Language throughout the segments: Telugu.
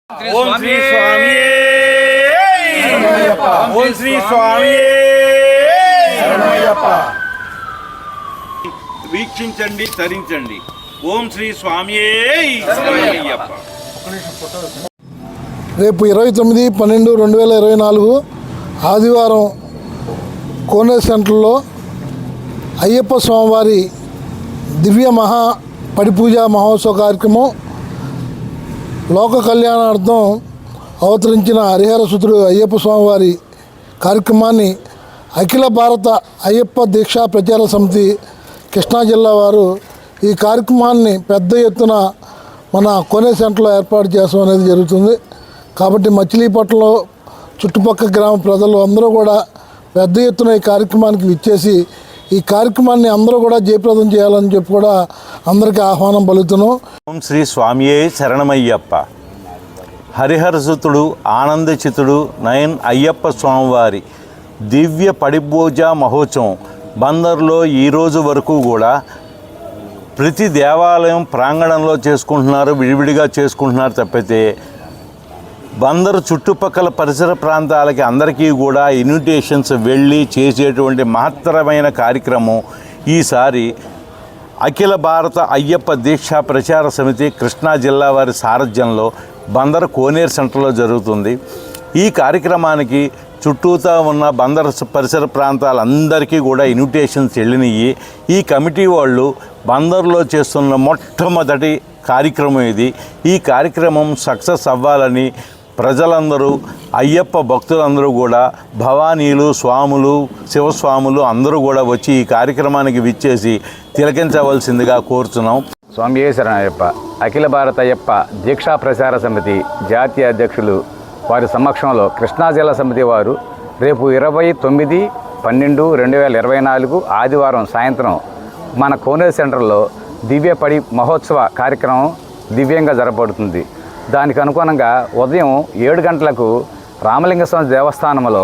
ఓం శ్రీ స్వామి ఓం శ్రీ స్వామి వీక్షించండి తరించండి. ఓం శ్రీ స్వామి. రేపు 29/12/2024 ఆదివారం కోనేరు సెంటర్లో అయ్యప్ప స్వామివారి దివ్య మహా పడిపూజ మహోత్సవ కార్యక్రమం లోక కళ్యాణార్థం అవతరించిన హరిహరసుతుడు అయ్యప్ప స్వామివారి కార్యక్రమాన్ని అఖిల భారత అయ్యప్ప దీక్షా ప్రచార సమితి కృష్ణా జిల్లా వారు ఈ కార్యక్రమాన్ని పెద్ద ఎత్తున మన కోనేరు సెంటర్లో ఏర్పాటు చేయడం అనేది జరుగుతుంది. కాబట్టి మచిలీపట్నంలో చుట్టుపక్కల గ్రామ ప్రజలు అందరూ కూడా పెద్ద ఎత్తున ఈ కార్యక్రమానికి విచ్చేసి ఈ కార్యక్రమాన్ని అందరూ కూడా జయప్రదం చేయాలని చెప్పి కూడా అందరికీ ఆహ్వానం పలుకుతున్నాం. ఓం శ్రీ స్వామియే శరణమయ్యప్ప. హరిహరసుతుడు ఆనందచితుడు నయన్ అయ్యప్ప స్వామివారి దివ్య పడిపూజ మహోత్సవం బందర్లో ఈరోజు వరకు కూడా ప్రతి దేవాలయం ప్రాంగణంలో చేసుకుంటున్నారు, విడివిడిగా చేసుకుంటున్నారు తప్పితే బందరు చుట్టుపక్కల పరిసర ప్రాంతాలకి అందరికీ కూడా ఇన్విటేషన్స్ వెళ్ళి చేసేటువంటి మహత్తరమైన కార్యక్రమం ఈసారి అఖిల భారత అయ్యప్ప దీక్షా ప్రచార సమితి కృష్ణా జిల్లా వారి సారథ్యంలో బందర్ కోనేరు సెంటర్లో జరుగుతుంది. ఈ కార్యక్రమానికి చుట్టూతా ఉన్న బందర్ పరిసర ప్రాంతాలందరికీ కూడా ఇన్విటేషన్స్ వెళ్ళినవి. ఈ కమిటీ వాళ్ళు బందర్లో చేస్తున్న మొట్టమొదటి కార్యక్రమం ఇది. ఈ కార్యక్రమం సక్సెస్ అవ్వాలని ప్రజలందరూ అయ్యప్ప భక్తులందరూ కూడా భవానీలు స్వాములు శివస్వాములు అందరూ కూడా వచ్చి ఈ కార్యక్రమానికి విచ్చేసి తిలకించవలసిందిగా కోరుతున్నాం. స్వామి శరణయ్యప్ప. అఖిల భారత అయ్యప్ప దీక్షా ప్రచార సమితి జాతీయ అధ్యక్షులు వారి సమక్షంలో కృష్ణా జిల్లా సమితి వారు రేపు 29/12/2024 ఆదివారం సాయంత్రం మన కోనేరు సెంటర్లో దివ్య పడి మహోత్సవ కార్యక్రమం దివ్యంగా జరపబడుతుంది. దానికి అనుగుణంగా ఉదయం 7 గంటలకు రామలింగస్వామి దేవస్థానంలో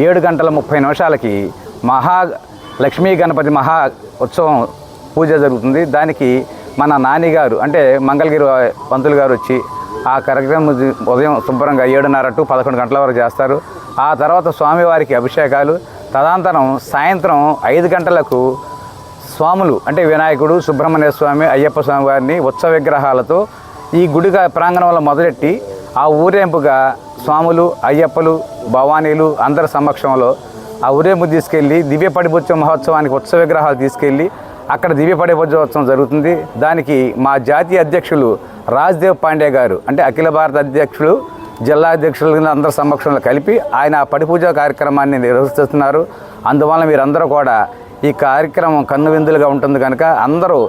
7:30 లక్ష్మీ గణపతి మహా ఉత్సవం పూజ జరుగుతుంది. దానికి మన నానిగారు అంటే మంగళగిరి పంతులు గారు వచ్చి ఆ కార్యక్రమం ఉదయం శుభ్రంగా 7:30 to 11 గంటల వరకు చేస్తారు. ఆ తర్వాత స్వామివారికి అభిషేకాలు, తదనంతరం సాయంత్రం 5 గంటలకు స్వాములు అంటే వినాయకుడు, సుబ్రహ్మణ్య స్వామి, అయ్యప్ప స్వామి వారిని ఉత్సవ విగ్రహాలతో ఈ గుడి ప్రాంగణంలో మొదలెట్టి ఆ ఊరేంపుగా స్వాములు, అయ్యప్పలు, భవానీలు అందరి సమక్షంలో ఆ ఊరేంపు తీసుకెళ్ళి దివ్య పడిపూజ మహోత్సవానికి ఉత్సవ విగ్రహాలు తీసుకెళ్ళి అక్కడ దివ్య పడిపూజోత్సవం జరుగుతుంది. దానికి మా జాతీయ అధ్యక్షులు రాజ్దేవ్ పాండే గారు అంటే అఖిల భారత అధ్యక్షులు జిల్లా అధ్యక్షులు అందరి సమక్షంలో కలిపి ఆయన పడిపూజ కార్యక్రమాన్ని నిర్వహిస్తున్నారు. అందువల్ల మీరందరూ కూడా ఈ కార్యక్రమం కన్నువిందులుగా ఉంటుంది కనుక అందరూ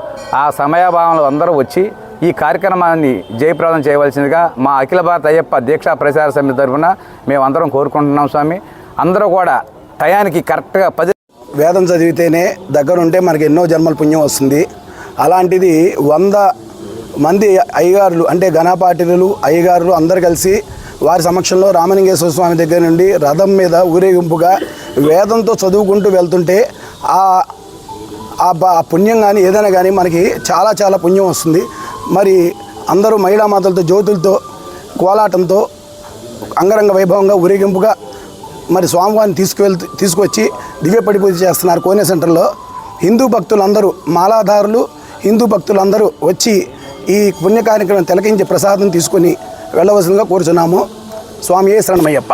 ఆ సమయభావంలో అందరూ వచ్చి ఈ కార్యక్రమాన్ని జయప్రదం చేయవలసిందిగా మా అఖిల భారత అయ్యప్ప దీక్షా ప్రచార సమితి తరఫున మేమందరం కోరుకుంటున్నాం. స్వామి అందరూ కూడా టయానికి కరెక్ట్గా 10 వేదం చదివితేనే దగ్గరుంటే మనకి ఎన్నో జన్మల పుణ్యం వస్తుంది. అలాంటిది 100 మంది అయ్యగారులు అంటే గణపాటిలు అయ్యగారులు అందరు కలిసి వారి సమక్షంలో రామలింగేశ్వర స్వామి దగ్గర నుండి రథం మీద ఊరేగింపుగా వేదంతో చదువుకుంటూ వెళ్తుంటే ఆ పుణ్యం కానీ ఏదైనా కానీ మనకి చాలా చాలా పుణ్యం వస్తుంది. మరి అందరూ మహిళామాతలతో జ్యోతులతో కోలాటంతో అంగరంగ వైభవంగా ఊరేగింపుగా మరి స్వామివారిని తీసుకొచ్చి దివ్య పడిపూజ చేస్తున్నారు కోనేరు సెంటర్లో. హిందూ భక్తులందరూ మాలాధారులు హిందూ భక్తులందరూ వచ్చి ఈ పుణ్య కార్యక్రమం తిలకించి ప్రసాదం తీసుకొని వెళ్ళవలసిందిగా కోరుచున్నాము. స్వామియే శరణమయ్యప్ప.